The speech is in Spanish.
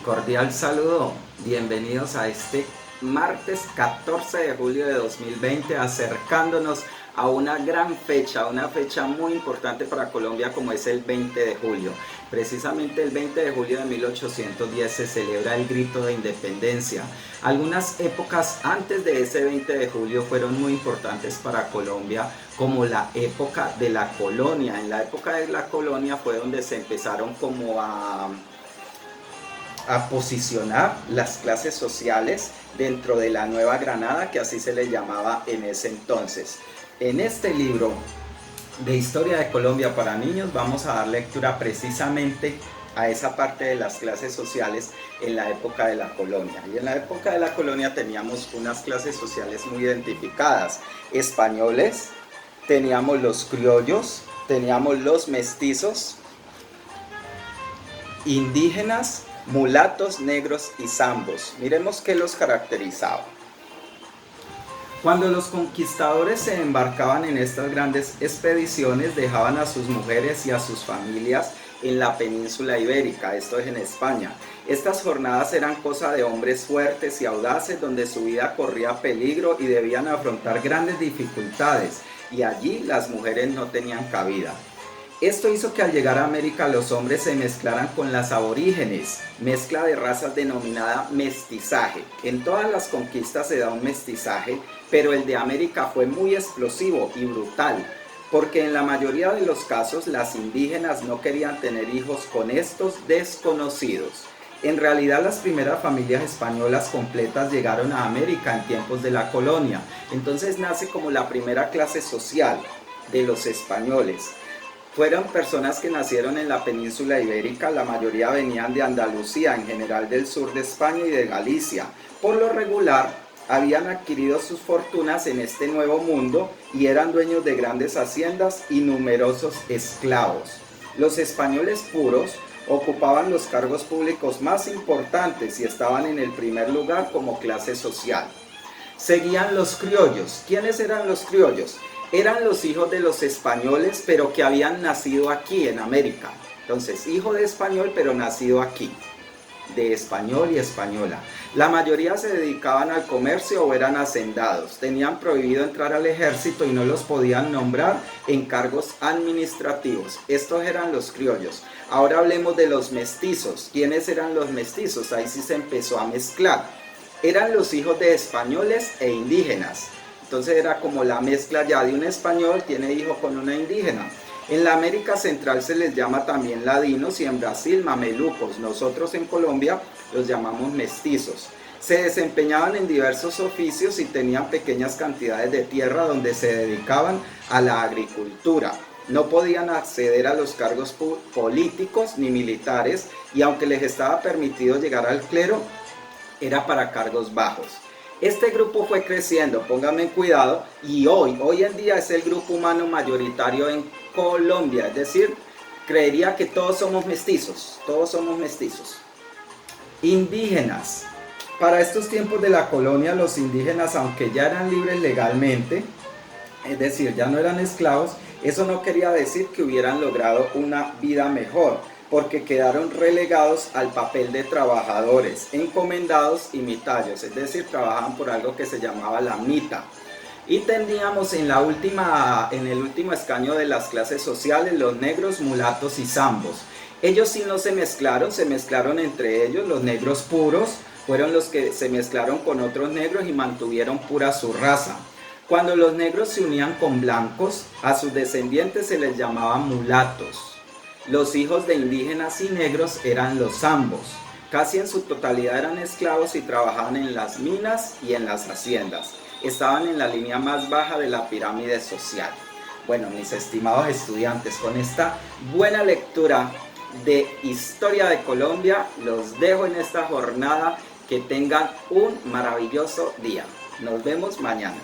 Cordial saludo, bienvenidos a este martes 14 de julio de 2020, acercándonos a una gran fecha, una fecha muy importante para Colombia como es el 20 de julio. Precisamente el 20 de julio de 1810 se celebra el grito de independencia. Algunas épocas antes de ese 20 de julio fueron muy importantes para Colombia, como la época de la colonia. En la época de la colonia fue donde se empezaron como a posicionar las clases sociales dentro de la Nueva Granada, que así se le llamaba en ese entonces. En este libro de Historia de Colombia para niños vamos a dar lectura precisamente a esa parte de las clases sociales en la época de la colonia. Y en la época de la colonia teníamos unas clases sociales muy identificadas: españoles, teníamos los criollos, teníamos los mestizos, indígenas, mulatos, negros y zambos. Miremos qué los caracterizaba. Cuando los conquistadores se embarcaban en estas grandes expediciones, dejaban a sus mujeres y a sus familias en la península ibérica, esto es en España. Estas jornadas eran cosa de hombres fuertes y audaces, donde su vida corría peligro y debían afrontar grandes dificultades, y allí las mujeres no tenían cabida. Esto hizo que al llegar a América los hombres se mezclaran con las aborígenes, mezcla de razas denominada mestizaje. En todas las conquistas se da un mestizaje, pero el de América fue muy explosivo y brutal, porque en la mayoría de los casos las indígenas no querían tener hijos con estos desconocidos. En realidad las primeras familias españolas completas llegaron a América en tiempos de la colonia. Entonces nace como la primera clase social de los españoles. Fueron personas que nacieron en la península ibérica, la mayoría venían de Andalucía, en general del sur de España y de Galicia. Por lo regular, habían adquirido sus fortunas en este nuevo mundo y eran dueños de grandes haciendas y numerosos esclavos. Los españoles puros ocupaban los cargos públicos más importantes y estaban en el primer lugar como clase social. Seguían los criollos. ¿Quiénes eran los criollos? Eran los hijos de los españoles, pero que habían nacido aquí en América. Entonces, hijo de español, pero nacido aquí, de español y española. La mayoría se dedicaban al comercio o eran hacendados. Tenían prohibido entrar al ejército y no los podían nombrar en cargos administrativos. Estos eran los criollos. Ahora hablemos de los mestizos. ¿Quiénes eran los mestizos? Ahí sí se empezó a mezclar. Eran los hijos de españoles e indígenas. Entonces era como la mezcla ya de un español, tiene hijo con una indígena. En la América Central se les llama también ladinos y en Brasil mamelucos. Nosotros en Colombia los llamamos mestizos. Se desempeñaban en diversos oficios y tenían pequeñas cantidades de tierra donde se dedicaban a la agricultura. No podían acceder a los cargos políticos ni militares, y aunque les estaba permitido llegar al clero, era para cargos bajos. Este grupo fue creciendo, pónganme cuidado, y hoy en día es el grupo humano mayoritario en Colombia. Es decir, creería que todos somos mestizos, Indígenas. Para estos tiempos de la colonia, los indígenas, aunque ya eran libres legalmente, es decir, ya no eran esclavos, eso no quería decir que hubieran logrado una vida mejor, porque quedaron relegados al papel de trabajadores, encomendados y mitayos, es decir, trabajaban por algo que se llamaba la mita. Y teníamos en el último escaño de las clases sociales los negros, mulatos y zambos. Ellos sí no se mezclaron entre ellos. Los negros puros fueron los que se mezclaron con otros negros y mantuvieron pura su raza. Cuando los negros se unían con blancos, a sus descendientes se les llamaba mulatos. Los hijos de indígenas y negros eran los zambos. Casi en su totalidad eran esclavos y trabajaban en las minas y en las haciendas. Estaban en la línea más baja de la pirámide social. Bueno, mis estimados estudiantes, con esta buena lectura de Historia de Colombia, los dejo en esta jornada. Que tengan un maravilloso día. Nos vemos mañana.